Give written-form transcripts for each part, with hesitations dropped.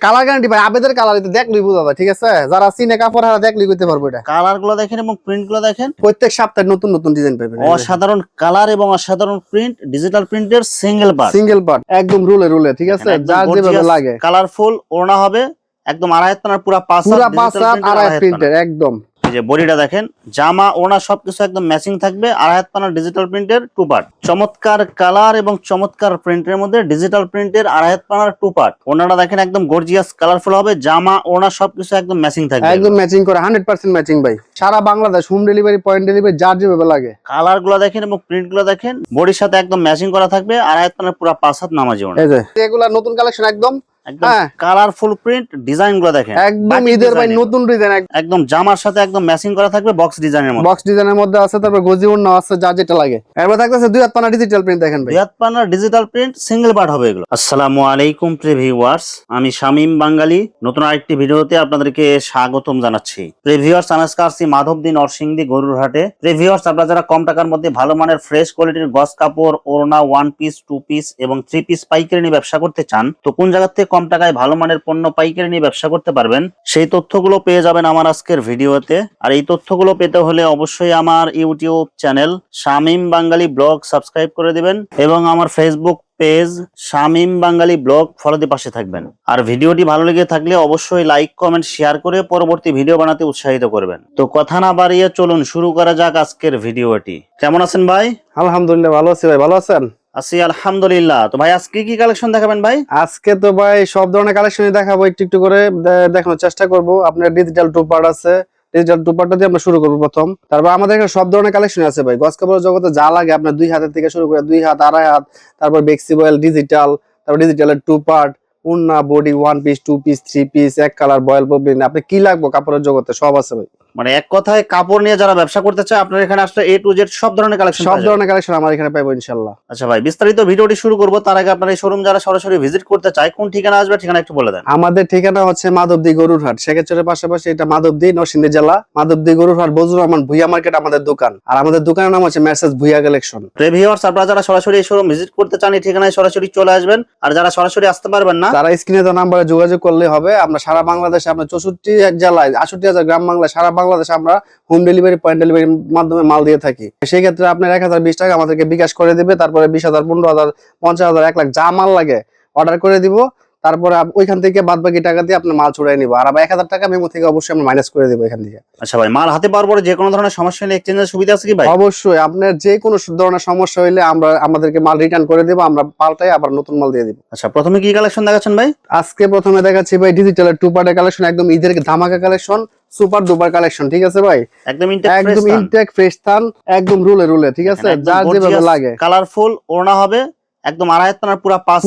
Colour guarantee ভাই, আবেদের colour এটা দেখলেই বোঝা যায়, ঠিক আছে? যারা চিনে কাপড় হারা দেখলেই করতে পারবো এটা। কালার গুলো দেখেন এবং প্রিন্ট গুলো দেখেন, প্রত্যেক সপ্তাহে নতুন নতুন ডিজাইন পাবেন। অসাধারণ কালার এবং অসাধারণ প্রিন্ট, ডিজিটাল প্রিন্টের সিঙ্গেল পার্ট একদম রুলে, ঠিক আছে? যার যেভাবে লাগে কালারফুল ওড়না হবে, একদম আড়াই হাত পানার পুরা পাঁচ হাত আড়াই প্রিন্টের একদম। এই যে বডিটা দেখেন, জামা ওড়না সবকিছু একদম ম্যাচিং থাকবে, আড়াই হাত পানার ডিজিটাল প্রিন্টের টু পার্ট। চমৎকার কালার এবং চমৎকার প্রিন্টের মধ্যে ডিজিটাল প্রিন্টের আড়াই হাত পানার টু পার্ট। ওড়নাটা দেখেন একদম গর্জিয়াস কালারফুল হবে, জামা ওড়না সবকিছু একদম ম্যাচিং থাকবে, একদম ম্যাচিং করে 100% ম্যাচিং ভাই। সারা Bangladesh home delivery, point delivery, যার যেভাবে লাগে। কালার গুলো দেখেন এবং প্রিন্ট গুলো দেখেন, বডির সাথে একদম ম্যাচিং করা থাকবে, আড়াই হাত পানার পুরো পাঁচ হাত নামাজি ওড়না। এই যে এগুলা নতুন কালেকশন একদম কালারফুল প্রিন্ট, ডিজাইন গুলো দেখেন একদম ঈদের ভাই নতুন ডিজাইন, একদম জামার সাথে একদম ম্যাচিং করা থাকবে, বক্স ডিজাইনের মধ্যে আছে। তারপর গজি ওড়না আছে, যা যেটা লাগে। এরপর থাকতেছে দুই হাত পানা ডিজিটাল প্রিন্ট, দেখেন ভাই দুই হাত পানার ডিজিটাল প্রিন্ট সিঙ্গেল পার্ট হবে এগুলো। আসসালামু আলাইকুম প্রিয় ভিউয়ার্স, আমি শামীম বাঙালি নতুন আরেকটি ভিডিওতে আপনাদেরকে স্বাগতম জানাচ্ছি। প্রিয় ভিউয়ার্স, আজকে আসছি মাধবদী নরসিংদী গরুর হাটে। প্রিয় ভিউয়ার্স, আপনারা যারা কম টাকার মধ্যে ভালো মানের ফ্রেশ কোয়ালিটির গস কাপড়, ওড়না, ওয়ান পিস, টু পিস এবং থ্রি পিস পাইকারি নিয়ে ব্যবসা করতে চান, তো কোন জায়গা থেকে কম টাকায় ভালো মানের পণ্য পাইকারি নিয়ে ব্যবসা করতে পারবেন, সেই তথ্যগুলো পেয়ে যাবেন আমার আজকের ভিডিওতে। আর এই তথ্যগুলো পেতে হলে অবশ্যই আমার ইউটিউব চ্যানেল শামীম বাঙালি ব্লগ সাবস্ক্রাইব করে দিবেন এবং আমার ফেসবুক পেজ শামীম বাঙালি ব্লগ ফলো দিয়ে পাশে থাকবেন। আর ভিডিওটি ভালো লেগে থাকলে অবশ্যই লাইক, কমেন্ট, শেয়ার করে পরবর্তী ভিডিও বানাতে উৎসাহিত করবেন। তো কথা না বাড়িয়ে চলুন শুরু করা যাক আজকের ভিডিওটি। কেমন আছেন ভাই? আলহামদুলিল্লাহ ভালো আছি ভাই, ভালো আছেন? আছি আলহামদুলিল্লাহ। তো ভাই আজকে কি কালেকশন দেখাবেন ভাই? আজকে তো ভাই সব ধরনের কালেকশনই দেখাবো, একটু একটু করে দেখানোর চেষ্টা করব। আপনার ডিজিটাল টু পার্ট আছে, ডিজিটাল টু পার্টটা দিয়ে আমরা শুরু করবো প্রথম। তারপর আমাদের এখানে সব ধরনের কালেকশন আছে ভাই। গস কাপড়ের জগতে যা লাগে আপনার দুই হাতের থেকে শুরু করে দুই হাত, আড়াই হাত, তারপর বেক্সিবয়েল ডিজিটাল, তারপর ডিজিটালের টু পার্ট, উন্না, body, one piece, two piece, three piece, এক কালার, বয়েল পবলিন, আপনি কি লাগবে কাপড়ের জগতে সব আছে ভাই। মানে এক কথায় কাপড় নিয়ে যারা ব্যবসা করতে চায় আপনার এখানে আসলে এ টু জেড সব ধরনের কালেকশন আমার এখানে পাবো ইনশাআল্লাহ। আচ্ছা ভাই, বিস্তারিত ভিডিওটি শুরু করব তার আগে আপনার এই শোরুম যারা সরাসরি ভিজিট করতে চায় কোন ঠিকানা আসবে, ঠিকানা একটু বলে দেন। আমাদের ঠিকানা হচ্ছে মাধবদী গরুর হাট, শেখাচরের পাশাপাশি এটা মাধবদী নরসিংদী জেলা। মাধবদী গরুর হাট, বজরুর রহমান ভুইয়া মার্কেট আমাদের দোকান। আর আমাদের দোকানের নাম হচ্ছে মেসেজ ভুইয়া কালেকশন। ভিউয়ার্স, আপনারা যারা সরাসরি এই শোরুম ভিজিট করতে চান এই ঠিকানায় সরাসরি চলে আসবেন। আর যারা সরাসরি আসতে পারবেন না তারা স্ক্রিনে দেওয়া নাম্বারে যোগাযোগ করলে হবে। আমরা সারা বাংলাদেশে, আমরা 64 জেলায় 68,000 গ্রাম বাংলায় সারা বাংলাদেশে আমরা হোম ডেলিভারি, পয়েন্ট ডেলিভারির মাধ্যমে মাল দিয়ে থাকি। সেই ক্ষেত্রে আপনার 1020 টাকা আমাদেরকে বিকাশ করে দিবে, তারপরে 20,000, 15,000, 50,000, 1 লাখ যা মাল লাগে অর্ডার করে দিব। তারপরে ওইখান থেকে বাদ বাকি টাকা দিয়ে আপনার মাল ছুড়াই নিব। আর আবার 1000 টাকা মেমো থেকে অবশ্যই আমরা মাইনাস করে দিব এখান থেকে। আচ্ছা ভাই, মাল হাতে পাওয়ার পরে যে কোনো ধরনের সমস্যা হলে এক্সচেঞ্জের সুবিধা আছে কি ভাই? অবশ্যই, আপনার যে কোনো ধরনের সমস্যা হইলে আমাদেরকে মাল রিটার্ন করে দেব, আমরা পাল্টাই আবার নতুন মাল দিয়ে দিব। আচ্ছা, প্রথমে কি কালেকশন দেখাচ্ছেন ভাই? আজকে প্রথমে দেখাচ্ছি ভাই ডিজিটালের টু পার্টের কালেকশন, একদম ঈদের ধামাকা কালেকশন, সুপার ডুপার কালেকশন, ঠিক আছে ভাই? একদম ইনটেক ফ্রেশ থান, একদম রুলে, ঠিক আছে? যার যেভাবে লাগে। কালারফুল ওড়না হবে, একদম আড়াই হাত পানার পুরা পাঁচ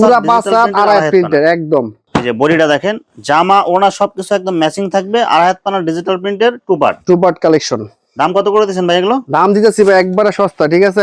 হাত আড়াই প্রিন্টের একদম। এই যে বডিটা দেখেন, জামা ওড়না সবকিছু একদম ম্যাচিং থাকবে, আড়াই হাত পানার ডিজিটাল প্রিন্টের টু পার্ট কালেকশন। দাম কত করে দিচ্ছেন ভাই এগুলো? দাম দিতেছি ভাই একবারে সস্তা, ঠিক আছে?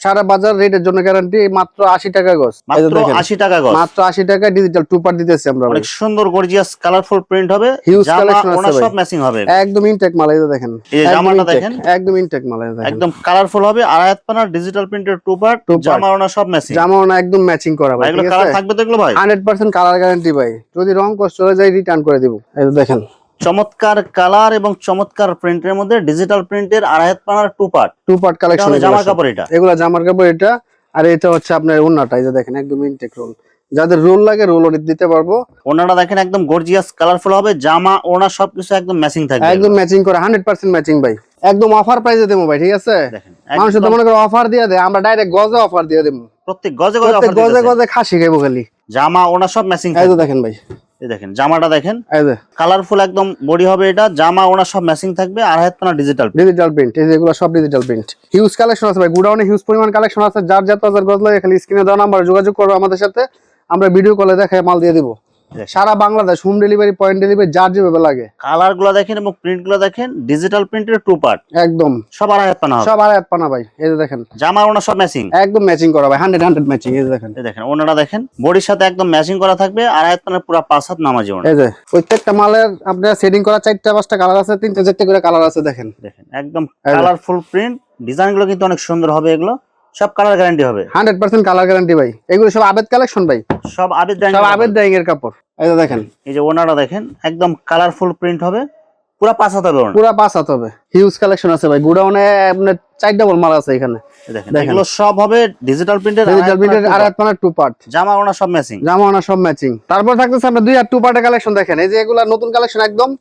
সারা বাজার রেটের জন্য গ্যারান্টি, মাত্র 80 টাকা গজ। মাত্র 80 টাকা গজ, মাত্র 80 টাকা ডিজিটাল টু পার্ট দিতেছি আমরা। অনেক সুন্দর গর্জিয়াস কালারফুল প্রিন্ট হবে, হিউজ জামা কালেকশন ওড়না আছে সব ম্যাচিং হবে, একদম ইনটেক মাল। এই দেখেন, এই জামাটা দেখেন একদম ইনটেক মাল, দেখেন একদম কালারফুল হবে, আড়াই হাত পানার ডিজিটাল প্রিন্টের টু পার্ট, জামা ওড়না সব ম্যাচিং, জামা ওড়না একদম ম্যাচিং করা ভাই। এগুলো কালার থাকবে তো এগুলো ভাই? 100% কালার গ্যারান্টি ভাই, যদি রং কষ্ট চলে যায় রিটার্ন করে দিব। এই দেখেন, চমৎকার কালার এবং চমৎকার প্রিন্টের মধ্যে ডিজিটাল প্রিন্টের আড়াই হাত পানার টু পার্ট কালেকশন। জামার কাপড় এগুলা জামার কাপড় এটা। আর এটা হচ্ছে আপনার ওন্নাটা, এই যে দেখেন একদম ইনটেক রোল। যাদের রোল লাগে রোল দিতে পারবো। ওন্নাটা দেখেন একদম গর্জিয়াস কালারফুল হবে, জামা ওড়না সবকিছু একদম ম্যাচিং থাকবে, একদম ম্যাচিং করে 100% ম্যাচিং ভাই। একদম অফার প্রাইসে দেবো ভাই, ঠিক আছে? মানুষ তো মনে করে অফার দিয়ে দেয়, আমরা ডাইরেক্ট গজে অফার দিয়ে দেবো। প্রত্যেক গজে গজে খাসি খাইবো খালি। জামা ওড়না সব ম্যাচিং। এই যে দেখেন ভাই, এই দেখেন জামাটা দেখেন, এই যে কালারফুল একদম বডি হবে এটা, জামা ওড়না সব ম্যাচিং থাকবে, আড়াই হাত পানা ডিজিটাল প্রিন্ট। এই যে এগুলো সব ডিজিটাল প্রিন্ট। হিউজ কালেকশন আছে ভাই, গুডাউনে হিউজ পরিমাণ কালেকশন আছে। যার যত হাজার গজ লাগে খালি স্ক্রিনে দেওয়া নাম্বারে যোগাযোগ করবে আমাদের সাথে, আমরা ভিডিও কলে দেখায় মাল দিয়ে দিব। সারা Bangladesh home delivery, point delivery, যার যেভাবে লাগে। কালার গুলো দেখেন এবং প্রিন্ট গুলো দেখেন, ডিজিটাল প্রিন্টের টু পার্ট একদম সব আড়াই হাত পানা ভাই। এই যে দেখেন, জামা ওড়না সব ম্যাচিং, একদম ম্যাচিং করা ভাই, 100 ম্যাচিং। এই যে দেখেন, এই দেখেন ওড়নাটা দেখেন, বডির সাথে একদম ম্যাচিং করা থাকবে, আড়াই হাত পানার পুরো পাঁচ হাত নামাজি ওড়না। এই যে প্রত্যেকটা মালের আপনার সেটিং করা 4টা 5টা কালার আছে, 3টে 4টে করে কালার আছে। দেখেন একদম কালারফুল প্রিন্ট, ডিজাইন গুলো কিন্তু অনেক সুন্দর হবে এগুলো। সব কালার গ্যারান্টি হবে। 100% কালার গ্যারান্টি ভাই। এগুলো সব আবেদ কালেকশন ভাই, সব আবেদ সব আবেদ ডাইং এর কাপড়। এই যে দেখেন, এই যে ওনাটা দেখেন একদম কালারফুল প্রিন্ট হবে, পুরো 5 হাত হবে ওনা। পুরো 5 হাত হবে। হিউজ কালেকশন আছে ভাই, গোডাউনে আপনার 4 ডাবল মাল আছে এখানে। দেখেন এগুলো সব হবে ডিজিটাল প্রিন্টের, ডিজিটাল প্রিন্টের আর এক পানা টু পার্ট, জামা ওনা সব ম্যাচিং, জামা ওনা সব ম্যাচিং। তারপর থাকতেছে আমরা 2 আর 2 পার্টের কালেকশন। দেখেন এই যে এগুলা নতুন কালেকশন একদম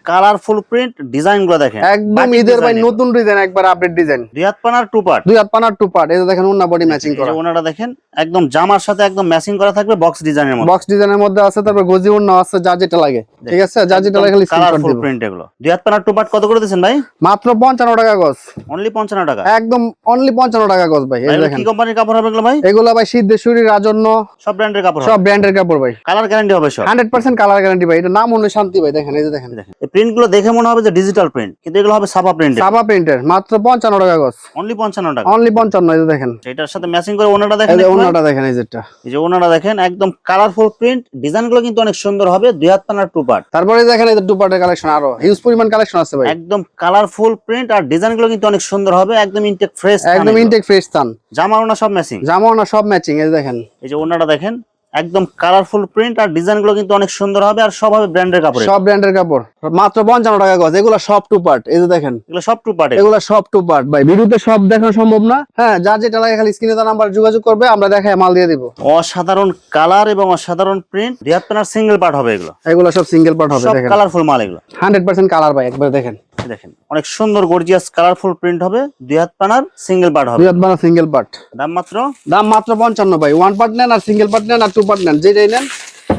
কালারফুল প্রিন্ট, ডিজাইন গুলো দেখেন একদম ঈদের ভাই নতুন ডিজাইন, একবার আপডেট ডিজাইন। 2 হাত পানার টু পার্ট, 2 হাত পানার টু পার্ট। এই যে দেখেন ওন্না বডি ম্যাচিং করা, ওনাটা দেখেন একদম জামার সাথে একদম ম্যাচিং করা থাকবে, বক্স ডিজাইনের মধ্যে, বক্স ডিজাইনের মধ্যে আছে। তারপর গজি ওন্না আছে, যা যেটা লাগে, ঠিক আছে, যা যেটা লাগে স্ক্রিনশট কালারফুল দিব। প্রিন্ট এগুলো 2 হাত পানার টু পার্ট কত করে দিবেন ভাই? মাত্র 55 টাকা গজ, অনলি 55 টাকা, একদম অনলি 55 টাকা গজ ভাই। এই দেখেন কি কোম্পানির কাপড় হবে এগুলো ভাই? এগুলো ভাই সিদ্ধেশ্বরী, রাজন্য, সব ব্র্যান্ডের কাপড়, সব ব্র্যান্ডের কাপড় ভাই। কালার গ্যারান্টি হবে সব, 100% কালার গ্যারান্টি ভাই। এটা নাম হলো শান্তি ভাই। দেখেন এই যে দেখেন, এই প্রিন্ট গুলো দেখে মনে হবে যে ডিজিটাল প্রিন্ট, কিন্তু এগুলো হবে সাবা প্রিন্ট, সাবা প্রিন্টের। মাত্র 55 টাকা গজ, অনলি 55 টাকা, অনলি 55। এই যে দেখেন, এটার সাথে ম্যাচিং করে ওনাটা দেখেন, এই যে ওন্নাটা দেখেন, এই যেটা, এই যে ওনাটা দেখেন একদম কালারফুল প্রিন্ট, ডিজাইন গুলো কিন্তু অনেক সুন্দর হবে। 2 হাত পানার টু পার্ট। তারপরে দেখেন এই যে টু পার্টের কালেকশন, আরো হিউজ পরিমাণ কালেকশন আছে ভাই। একদম কালারফুল প্রিন্ট আর ডিজাইন গুলো কিন্তু অনেক সুন্দর হবে, একদম ইনটেক ফ্রেশ, একদম ইনটেক ফ্রেশ থান, জামা ওনা সব ম্যাচিং, জামা ওনা সব ম্যাচিং। এই যে দেখেন, এই যে ওনাটা দেখেন একদম কালারফুল প্রিন্ট আর ডিজাইন গুলো কিন্তু অনেক সুন্দর হবে, আর সব হবে ব্র্যান্ডের কাপড়, সব ব্র্যান্ডের কাপড়। মাত্র 55 টাকা গজ। এগুলো সব টু পার্ট। এই যে দেখেন, এগুলো সব টু পার্ট, এগুলো সব টু পার্ট ভাই। ভিডিওতে সব দেখানো সম্ভব না। হ্যাঁ, যার যেটা লাগে খালি স্ক্রিনে তার নাম্বার যোগাযোগ করবে, আমরা দেখায় মাল দিয়ে দিব। অসাধারণ কালার এবং অসাধারণ প্রিন্ট, 2 হাত পানার সিঙ্গেল পার্ট হবে এগুলো, এগুলো সব সিঙ্গেল পার্ট হবে। সব দেখেন কালারফুল মাল এগুলো, 100% কালার ভাই। একবার দেখেন, দেখেন অনেক সুন্দর গর্জিয়াস কালারফুল প্রিন্ট হবে, 2 হাত পানার সিঙ্গেল পার্ট হবে। 2 হাত বানা সিঙ্গেল পার্ট, দাম মাত্র দাম মাত্র 55 ভাই। 1 পার্ট নেন আর সিঙ্গেল পার্ট নেন আর 2 পার্ট নেন, যেটাই নেন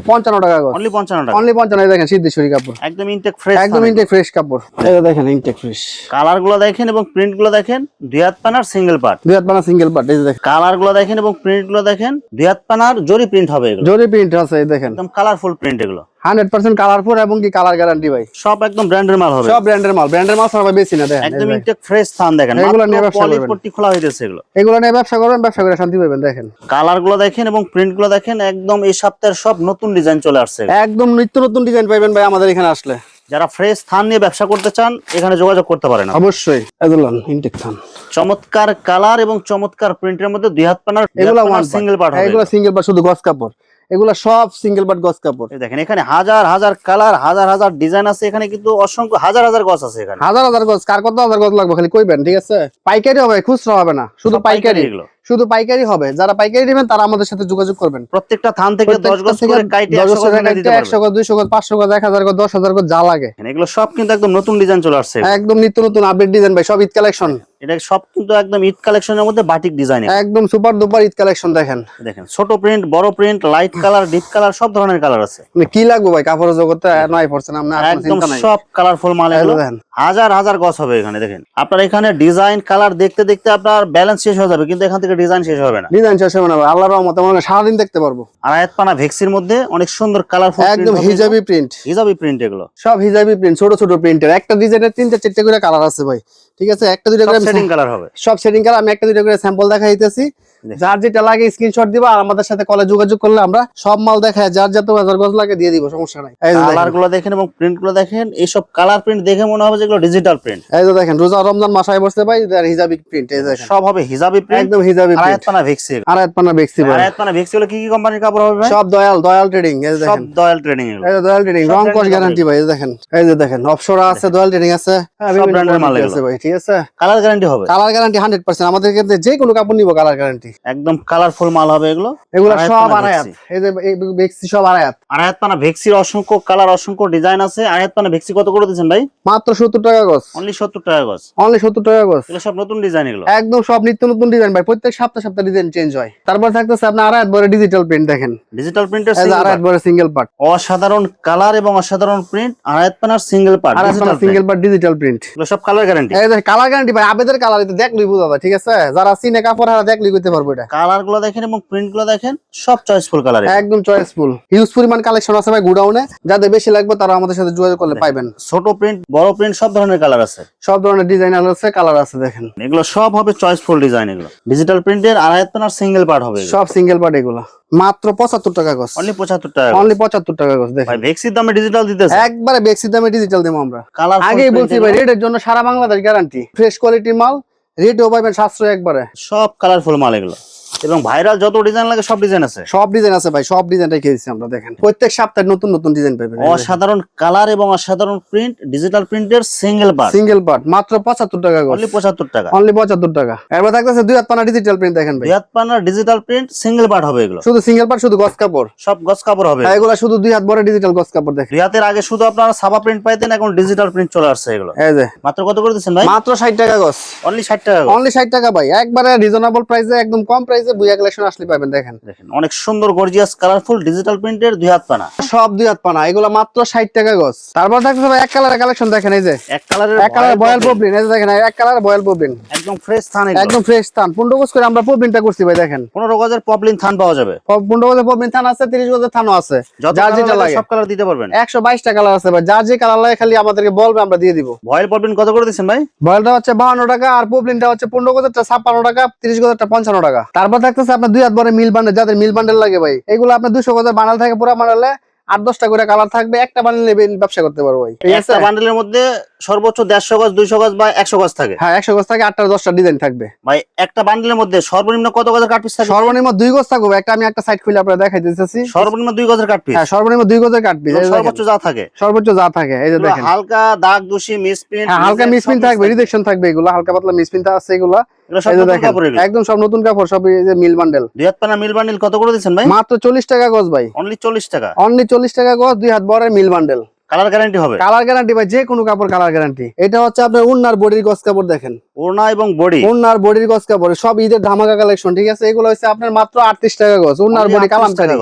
55 টাকা গজ, অনলি 55 টাকা, অনলি 55। এই দেখেন সিদ্ধেশ্বরী কাপড়, একদম ইনটেক ফ্রেশ, একদম ইনটেক ফ্রেশ কাপড়। এই যে দেখেন ইনটেক ফ্রেশ। কালার গুলো দেখেন এবং প্রিন্ট গুলো দেখেন, 2 হাত পানার সিঙ্গেল পার্ট, 2 হাত বানা সিঙ্গেল পার্ট। এই যে দেখেন কালার গুলো দেখেন এবং প্রিন্ট গুলো দেখেন, 2 হাত পানার জরি প্রিন্ট হবে এগুলো, জরি প্রিন্ট আছে। এই দেখেন একদম কালারফুল প্রিন্ট এগুলো, 100% কালারফুল এবং কি কালার গ্যারান্টি ভাই। সব একদম ব্র্যান্ডের মাল হবে, সব ব্র্যান্ডের মাল, ব্র্যান্ডের মাল ছাড়া বেশি না। দেখেন একদম ইনটেক ফ্রেশ থান, দেখেন এগুলো নিয়ে ব্যবসা করবেন, পট্টি খোলা হইতেছে এগুলো, এগুলো নিয়ে ব্যবসা করবেন, ব্যবসা করে শান্তি পাবেন। দেখেন কালার গুলো দেখেন এবং প্রিন্ট গুলো দেখেন, একদম এই সপ্তাহের সব নতুন ডিজাইন চলে আসছে, একদম নিত্য নতুন ডিজাইন পাবেন ভাই আমাদের এখানে আসলে। যারা ফ্রেশ থান নিয়ে ব্যবসা করতে চান এখানে যোগাযোগ করতে পারেন অবশ্যই। এদুলান ইনটেক থান, চমৎকার কালার এবং চমৎকার প্রিন্টের মধ্যে 2 হাত পানার এগুলো ওয়ান সিঙ্গেল পার্ট হবে, এগুলো সিঙ্গেল পার্ট, শুধু গস কাপড়। এগুলো সব সিঙ্গেল পার্ট গস কাপড়। এই দেখেন এখানে হাজার হাজার কালার, হাজার হাজার ডিজাইন আছে, এখানে কিন্তু অসংখ্য হাজার হাজার গছ আছে এখানে, হাজার হাজার গজ, কার কত হাজার গজ লাগবে খালি কইবেন, ঠিক আছে। পাইকারি হবে, খুচরা হবে না, শুধু সব পাইকারি। এগুলো শুধু পাইকারি হবে। যারা পাইকারি নেবেন তারা আমাদের সাথে যোগাযোগ করবেন। প্রত্যেকটা থান থেকে 10 গজ করে কাইটে 100 গজ নিয়ে দিতে 100 গজ, 200 গজ, 500 গজ, 1000 গজ, 10,000 গজ, যা লাগে। এগুলো সব কিন্তু একদম নতুন ডিজাইন চলে আসছে, একদম নিত্য নতুন আপডেট ডিজাইন ভাই, সব ঈদ কালেকশন। এটা সব কিন্তু একদম ঈদ কালেকশনের মধ্যে বাটিক ডিজাইন, একদম সুপার দুপার ঈদ কালেকশন। দেখেন দেখেন ছোট প্রিন্ট, বড় print, light colour, deep colour, সব ধরনের কালার আছে। মানে কি লাগবে ভাই কাপড়ের জগতে, নয় পড়ছেন আপনি, আর কোনো একদম চিন্তা নাই। সব কালারফুল মাল এগুলো, দেখেন হাজার হাজার গছ হবে এখানে। দেখেন আপনার এখানে ডিজাইন কালার দেখতে দেখতে আপনার ব্যালেন্স শেষ হয়ে যাবে, কিন্তু এখান থেকে ডিজাইন শেষ হবে না, ডিজাইন শেষ হবে না ভাই, আল্লাহর রহমতে মনে হয় সারাদিন দেখতে পারবো। আর আয়াত পানা ভেক্সির মধ্যে অনেক সুন্দর কালারফুল, একদম হিজাবি প্রিন্ট, হিজাবি প্রিন্ট এগুলো সব হিজাবি প্রিন্ট, ছোট ছোট প্রিন্টের। একটা ডিজাইনের 3টা 4টা করে কালার আছে ভাই, ঠিক আছে। একটা দুইটা করে সেটিং কালার হবে, সব সেটিং কালার। আমি একটা দুইটা করে স্যাম্পল দেখাই দিতেছি, যার যেটা লাগে স্ক্রিনশট দিবা, আর আমাদের সাথে কলে যোগাযোগ করলে আমরা সব মাল দেখায় যার যত হাজার গজ লাগে দিয়ে দিব, সমস্যা নাই। এই যে কালার দেখেন, গুলো দেখেন এবং প্রিন্ট গুলো দেখেন, এইসব কালার প্রিন্ট দেখে মনে হবে যেগুলো ডিজিটাল প্রিন্ট। এই যে দেখেন রোজা রমজান মাসায় বসতে ভাই, আর হিজাবি প্রিন্ট। এই দেখেন সব হবে হিজাবি প্রিন্ট, একদম হিজাবি আয়াত প্রিন্ট। পানা ভেক্সি, আর এক পানা বেক্সি ভাই, আয়াত পানা ভেক্সি হলো কি কি কোম্পানির কাপড় হবে ভাই? সব দয়াল, দয়াল ট্রেডিং। এই যে সব দেখেন দয়াল ট্রেডিং এগুলো, এই যে দয়াল ট্রেডিং, সব রং brand কস এর গ্যারান্টি ভাই। এই যে দেখেন, এই যে দেখেন অপসরা আছে, দয়াল ট্রেডিং আছে, হ্যাঁ, সব বিভিন্ন brand এর মাল quality এগুলো। আছে ভাই, ঠিক আছে। কালার গ্যারান্টি হবে, কালার গ্যারান্টি 100%। আমাদের ক্ষেত্রে যে কোনো কাপড় নিব কালার গ্যারান্টি, একদম কালারফুল মাল হবে এগুলো। এগুলো আয়াত সব পানা আড়ায়াত। ভেক্সি। এই যে এই বেক্সি সব আড়ায়াত। আয়াত পানা ভেক্সির অসংখ্য কালার, অসংখ্য ডিজাইন আছে। আয়াত পানা ভেক্সি কত করে দিচ্ছেন ভাই? মাত্র 70 টাকা গজ, অনলি 70 টাকা গজ, অনলি 70 টাকা গজ। এগুলো সব নতুন ডিজাইন এগুলো, একদম সব নিত্য নতুন ডিজাইন ভাই, প্রত্যেক সপ্তাহে সপ্তাহে ডিজাইন চেঞ্জ হয়। তারপর থাকতেছে আপনার আড়ায়াত বড় ডিজিটাল প্রিন্ট। দেখেন ডিজিটাল প্রিন্টের এই যে আড়ায়াত বড় সিঙ্গেল পার্ট, অসাধারণ কালার এবং অসাধারণ প্রিন্ট। আয়াত পানার সিঙ্গেল পার্ট, আড়ায়াত পানা সিঙ্গেল পার্ট ডিজিটাল প্রিন্ট। এগুলো সব কালার গ্যারান্টি। এই যে কালার গ্যারান্টি ভাই, আবেদের কালার এটা দেখলেই বোঝা যায়, ঠিক আছে। যারা চিনে কাপড় হারা দেখলেই করতে পারবো এটা। কালার গুলো দেখেন এবং প্রিন্ট গুলো দেখেন, সব চয়েসফুল কালার, একদম চয়েসফুল। হিউজ পরিমাণ কালেকশন আছে ভাই গোডাউনে, যাদের বেশি লাগবে তারা আমাদের সাথে যোগাযোগ করলে পাইবেন। ছোট প্রিন্ট, বড় প্রিন্ট, সব ধরনের কালার আছে, সব ধরনের ডিজাইন আছে, কালার আছে। দেখেন এগুলো সব হবে চয়েসফুল ডিজাইন। এগুলো ডিজিটাল প্রিন্টের আয়াত পানার সিঙ্গেল পার্ট হবে, সব সিঙ্গেল পার্ট। এগুলো মাত্র 75 টাকা গজ, অনলি 75 টাকা, অনলি 75 টাকা গজ। দেখেন ভাই ভেক্সির দামে ডিজিটাল দিতেছে, একবারে বেক্সি দামে ডিজিটাল দেবো আমরা। কালার আগেই বলছি ভাই, রেটের জন্য সারা বাংলাদেশ গ্যারান্টি। ফ্রেশ কোয়ালিটির মাল, রেটও পাবেন 700 একবারে। সব কালারফুল মাল এগুলো, এবং ভাইরাল যত ডিজাইন লাগে সব ডিজাইন আছে। সব ডিজাইন আছে ভাই, সব ডিজাইন রেখে দিচ্ছি আমরা, দেখেন প্রত্যেক সপ্তাহে নতুন নতুন ডিজাইন পাবেন। অসাধারণ কালার এবং অসাধারণ প্রিন্ট, ডিজিটাল প্রিন্টের সিঙ্গেল পার্ট, সিঙ্গেল পার্ট মাত্র 75 টাকা গজ, অনলি 75 টাকা। অনলি 75 টাকা। এরপর থাকতেছে দুই হাত পানা ডিজিটাল প্রিন্ট, দেখেন ভাই দুই হাত পানার ডিজিটাল প্রিন্ট সিঙ্গেল পার্ট হবে এগুলো, শুধু সিঙ্গেল পার্ট, শুধু গজ কাপড়, সব গজ কাপড় হবে। এগুলা শুধু দুই হাত বড় ডিজিটাল গজ কাপড়। দেখেন দুই হাতের আগে শুধু আপনারা সাবা প্রিন্ট পাইতেন, এখন ডিজিটাল প্রিন্ট চলে আসছে এগুলো। এই যে মাত্র কত করে দিচ্ছেন ভাই? মাত্র 60 টাকা গজ, অনলি 60 টাকা। অনলি 60 টাকা ভাই, একবারে রিজনেবল প্রাইসে, একদম কম প্রাইসে বুয়া কালেকশন আসলে পাবেন। দেখেন দেখেন অনেক সুন্দর গর্জিয়াস কালারফুল ডিজিটাল প্রিন্টের দুই হাত পানা, সব দুই হাত পানা, এগুলো মাত্র 60 টাকা গজ। তারপর থাকতেছে ভাই এক কালারের কালেকশন, দেখেন এই যে এক কালারের এক কালার বয়েল পবলিন, এই যে দেখেন এক কালার বয়েল পবলিন, একদম ফ্রেশ থান, একদম ফ্রেশ থান, 15 গজ করে আমরা পবলিনটা করছি ভাই। দেখেন 15 গজের পপলিন থান পাওয়া যাবে, 15 গজের পবলিন থান আছে, 30 গজের থানও আছে, যত যার যেটা কালার লাগে লাগে সব কালার দিতে পারবেন। 122 টা কালার আছে ভাই, যার যে কালার লাগে খালি আমাদেরকে বলবে, আমরা দিয়ে দিব। ভয়েল পপলিন কত করে দিচ্ছেন ভাই? বয়েলটা হচ্ছে 52 টাকা, আর পবলিনটা হচ্ছে 15 গজেরটা 56 টাকা, 30 গজেরটা 55 টাকা। তারপর থাকতেছে আপনার দুই হাত বড় মিল বান্ডেল, যাদের মিল বান্ডেল লাগে ভাই, এগুলো আপনার 200 গজের বান্ডেল থাকে, পুরো বান্ডেলে 8-10টা করে কালার থাকবে, একটা বান্ডেলে ব্যবসা করতে পারবো ভাই, ঠিক আছে। একটা বান্ডেলের মধ্যে সর্বোচ্চ 150 গজ 200 গজ বা 100 গজ থাকে। হ্যাঁ 100 গজ থাকে, 8-10টা ডিজাইন থাকবে ভাই একটা বান্ডেলের মধ্যে সর্বনিম্ন কত গজের কাট পিস থাকে? সর্বনিম্ন 2 গজ থাকবে। আমি একটা সাইড খুলে আপনাদের দেখাই দিতেছি। সর্বনিম্ন 2 গজের কাট পিস, হ্যাঁ সর্বনিম্ন 2 গজের কাট পিস, সর্বোচ্চ যা থাকে, সর্বোচ্চ যা থাকে এই যে দেখেন। হালকা দাগ দোষী মিসপ্রিন্ট, হ্যাঁ হালকা মিসপ্রিন্ট থাকবে, রিজেকশন থাকবে, এগুলো হালকা পাতলা মিসপ্রিন্ট আছে এগুলো। এগুলো সব এই যে নতুন দেখেন কাপড়, এগুলো একদম সব নতুন কাপড়, সব এই যে মিল বান্ডেল। দুই হাত পানা মিল বান্ডেল কত করে দিচ্ছেন ভাই? মাত্র 40 টাকা গজ ভাই, অনলি 40 টাকা। অনলি 40 টাকা গজ, দুই হাত বড় মিল বান্ডেল। কালার গ্যারান্টি হবে? কালার গ্যারান্টি ভাই, যে কোনো কাপড় কালার গ্যারান্টি। এটা হচ্ছে আপনার উন্নার বডির গজ কাপড়, দেখেন ওড়না এবং বডি, উন্নার বডির গজ কাপড়, সব ঈদের ধামাকা কালেকশন, ঠিক আছে। এগুলো হচ্ছে আপনার মাত্র 38 টাকা গজ, উন্নার বডি কালামকারী,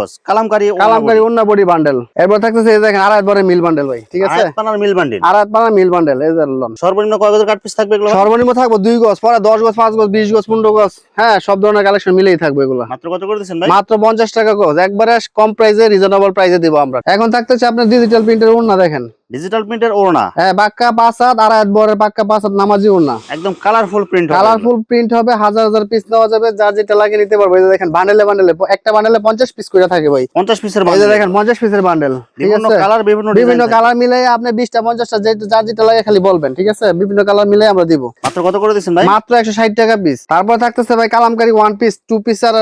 কালামকারী উন্নার বডি বান্ডেল। এরপর থাকতেছে এই দেখেন আড়াই বড় মিল বান্ডেল ভাই, ঠিক আছে। আড়াই পানার মিল বান্ডেল, আড়াই পানা মিল বান্ডেল, এই যে লন। সর্বনিম্ন কয় গজের কাট পিস থাকবে এগুলো? সর্বনিম্ন থাকবে 2 গজ, পরে 10 গজ, 5 গজ, 20 গজ, 15 গজ, হ্যাঁ সব ধরনের কালেকশন মিলেই থাকবে এগুলো। মাত্র কত করে দিচ্ছেন ভাই? মাত্র 50 টাকা গজ, একবারে কম প্রাইসে, রিজনেবল প্রাইসে দিব আমরা। এখন থাকতেছে আপনার ডিজিটাল প্রিন্টের ওড়না, দেখেন ডিজিটাল প্রিন্টের ওড়না, হ্যাঁ বাক্কা 5 হাত, আড়াই হাত বড় বাক্কা 5 হাত নামাজি ওড়না, একদম কালারফুল প্রিন্ট হবে, কালারফুল প্রিন্ট হবে, হাজার হাজার পিস নেওয়া যাবে, যার যেটা লাগে নিতে পারবে। এই যে দেখেন বান্ডেলে বান্ডেলে, একটা বান্ডেলে 50 পিস করে থাকে ভাই, 50 পিসের এই যে বান্ডেল, দেখেন 50 পিসের বান্ডেল, ঠিক বিভিন্ন আছে। কালার বিভিন্ন বিভিন্ন ডিজাইন, কালার মিলে আপনি 20টা 50টা যার যেটা লাগে খালি বলবেন, ঠিক আছে। বিভিন্ন কালার মিলে আমরা দিব। মাত্র কত করে দিচ্ছেন ভাই? মাত্র 160 টাকা পিস। তারপর থাকতেছে ভাই কালামকারী 1 পিস, 2 পিস আর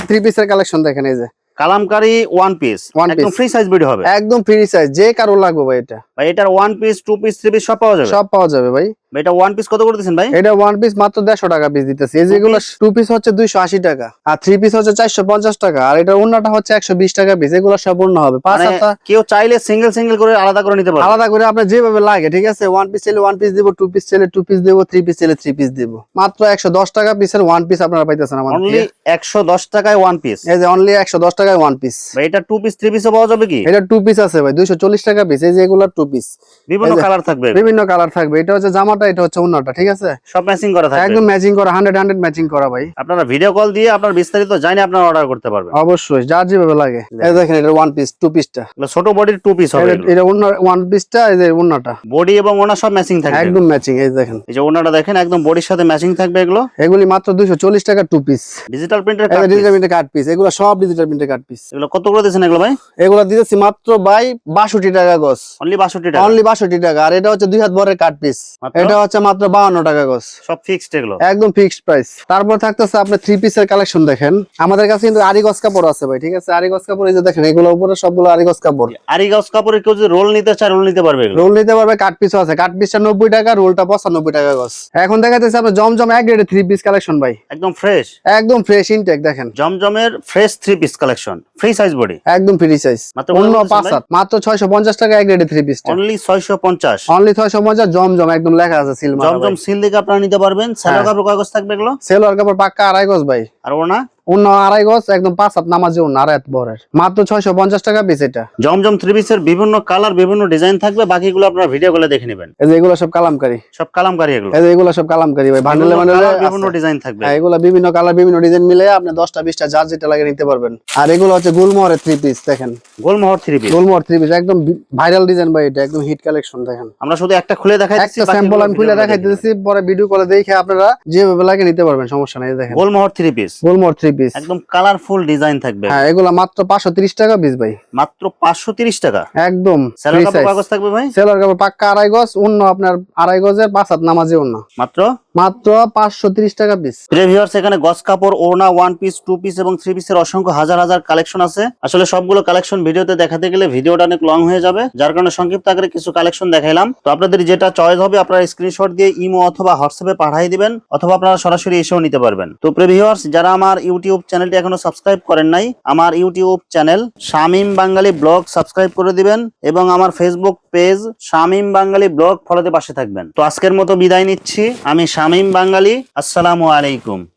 3 পিসের কালেকশন, দেখেন এই যে কালামকারী 1 পিস, One একদম piece। ফ্রি সাইজ ভিডিও হবে, একদম ফ্রি সাইজ, যে কারো লাগবে ভাই এটা। ভাই এটার 1 পিস 2 পিস 3 পিস সব পাওয়া যাবে, সব পাওয়া যাবে ভাই। ভাই এটা 1 পিস কত করে দিচ্ছেন ভাই? এটা 1 পিস মাত্র 150 টাকা পিস দিতেছি। এই যেগুলো 2 পিস হচ্ছে 280 টাকা, আর 3 পিস হচ্ছে 450 টাকা, আর এটা ওন্নাটা হচ্ছে 120 টাকা পিস। এগুলো সব ওন্না হবে 5 মানে হাতা, কেউ চাইলে সিঙ্গেল সিঙ্গেল করে আলাদা করে নিতে পারবে, আলাদা করে আপনি যেভাবে লাগে, ঠিক আছে। 1 পিস চাইলে 1 পিস দিব, 2 পিস চাইলে 2 পিস দিব, 3 পিস চাইলে 3 পিস দিব। মাত্র 110 টাকা পিসের 1 পিস আপনারা পাইতেছেন আমাদের অনলি থেকে। 110 টাকায় 1 পিস। এই যে অনলি 110 টাকায় 1 পিস। ভাই এটা 2 পিস 3 পিসও পাওয়া যাবে কি? এটা 2 পিস আছে ভাই, 240 টাকা পিস। এই যে এগুলো 2 পিস, বিভিন্ন এই যে কালার থাকবে, বিভিন্ন কালার থাকবে। এটা হচ্ছে জামাটা, এটা হচ্ছে ওন্নাটা, ঠিক আছে। সব ম্যাচিং করা থাকবে, একদম ম্যাচিং করা, 100 ম্যাচিং করা ভাই। আপনারা ভিডিও কল দিয়ে আপনার বিস্তারিত জানিয়ে আপনারা অর্ডার করতে পারবেন, অবশ্যই যার যেভাবে লাগে। এই দেখেন এটা 1 পিস, 2 পিসটা, এগুলো ছোট বডির 2 পিস হবে, এটা ওন্না 1 পিসটা, এই যে ওন্নাটা বডি এবং ওনা সব ম্যাচিং থাকবে, একদম ম্যাচিং। এই দেখেন এই যে ওনাটা দেখেন একদম বডির সাথে ম্যাচিং থাকবে, এগুলো এগুলি মাত্র 240 টাকা 2 পিস। ডিজিটাল প্রিন্টের এটা ডিজিটাল প্রিন্টের কাট পিস, এগুলো সব ডিজিটাল প্রিন্টের কাট পিস। এগুলো কত করে দিচ্ছেন এগুলো ভাই? এগুলো দিতেছি মাত্র ভাই 62 টাকা গজ, অনলি 62 টাকা, অনলি 62 টাকা। আর এটা হচ্ছে 2 হাত বড়ের কাট পিস, মাত্র? এটা হচ্ছে মাত্র 52 টাকা গজ, সব ফিক্সড এগুলো, একদম ফিক্সড প্রাইস। তারপর থাকতেছে আপনার 3 পিসের কালেকশন, দেখেন আমাদের কাছে কিন্তু আরি গজ কাপড় আছে ভাই, ঠিক আছে। আরি গজ কাপড় এই যে দেখেন, এগুলো উপরে সবগুলো আরি গজ কাপড়। আরি গজ কাপড়ের কেউ যদি রোল নিতে চায় রোল নিতে পারবে, এগুলো রোল নিতে পারবে, কাট পিসও আছে। কাট পিসটা 90 টাকা, রোলটা 95 টাকা গজ। এখন দেখাতেছে আপনার জমজম এক গ্রেডের 3 পিস কালেকশন ভাই, একদম ফ্রেশ, একদম ফ্রেশ ইনটেক। দেখেন জমজমের fresh 3 piece collection, free size body, একদম ফ্রি সাইজ, মাত্র অন্য কত বলছেন 5 হাত, মাত্র 650 টাকা এক গ্রেডের 3 পিসটা, অনলি 650, অনলি 650। জমজম একদম লেখা আছে সিল মারা জমজম সিল দিকে আপনারা নিতে পারবেন। সেলো কাপড় কাগজ থাকবে এগুলো, সেলোয়ার কাপড় পাক্কা আড়াই গজ ভাই, আর ওনা অন্য আড়াই গজ, একদম 5 হাত নামাজি অন্য আড়াই হাত বরের, মাত্র 650 টাকা পিস এটা। জমজম 3 পিসের বিভিন্ন কালার বিভিন্ন ডিজাইন থাকবে, বাকিগুলো আপনারা ভিডিও কলে দেখে নেবেন। এই যে এগুলো সব কালামকারী, সব কালামকারী এগুলো, এই যে এগুলো সব কালামকারী ভাই, বান্ডেলে বান্ডেলে বিভিন্ন ডিজাইন থাকবে, এগুলো বিভিন্ন কালার বিভিন্ন ডিজাইন মিলে আপনি 10টা 20টা যার যেটা লাগে নিতে পারবেন। আর এগুলো হচ্ছে গুলমোহরের 3 পিস, দেখেন গোলমোহর 3 পিস, গুলমোহর 3 পিস একদম ভাইরাল ডিজাইন ভাই, এটা একদম হিট কালেকশন। দেখেন আমরা শুধু একটা খুলে দেখাই দিচ্ছি, একটা স্যাম্পল আমি খুলে দেখাই দিতেছি, পরে ভিডিও কলে দেখে আপনারা যেভাবে লাগে নিতে পারবেন, সমস্যা নাই। দেখেন গোলমোহর 3 পিস, গুলমোহর 3 পিস, একদম কালারফুল ডিজাইন থাকবে। হ্যাঁ এগুলা মাত্র 530 টাকা পিস ভাই, মাত্র 530 টাকা। একদম সেলোর কাগজ থাকবে ভাই, সেলোর কাপড় পাক্কা 2.5 গজ, অন্য আপনার 2.5 গজের 5 হাত নামাজি অন্য, মাত্র 530 টাকা পিস। ভিউয়ার্স এখানে গজ কাপড়, ওড়না, 1 পিস, 2 পিস এবং 3 পিসের অসংখ্য হাজার হাজার কালেকশন আছে। আসলে সবগুলো কালেকশন ভিডিওতে দেখাতে গেলে ভিডিওটা অনেক লং হয়ে যাবে, যার কারণে সংক্ষিপ্ত আকারে কিছু কালেকশন দেখাইলাম। তো আপনাদের যেটা চয়েস হবে আপনারা স্ক্রিনশট দিয়ে ইমো অথবা হোয়াটসঅ্যাপে পাঠিয়ে দিবেন, অথবা আপনারা সরাসরি এসেও নিতে পারবেন। তো ভিউয়ার্স যারা আমার ইউটিউব চ্যানেলটি এখনো সাবস্ক্রাইব করেন নাই, আমার ইউটিউব চ্যানেল শামীম বাঙালি ব্লগ সাবস্ক্রাইব করে দিবেন এবং আমার ফেসবুক পেজ শামীম বাঙালি ব্লগ ফলোতে পাশে থাকবেন। তো আজকের মতো বিদায় নিচ্ছি, আমি শামীম বাঙালি। আসসালামু আলাইকুম।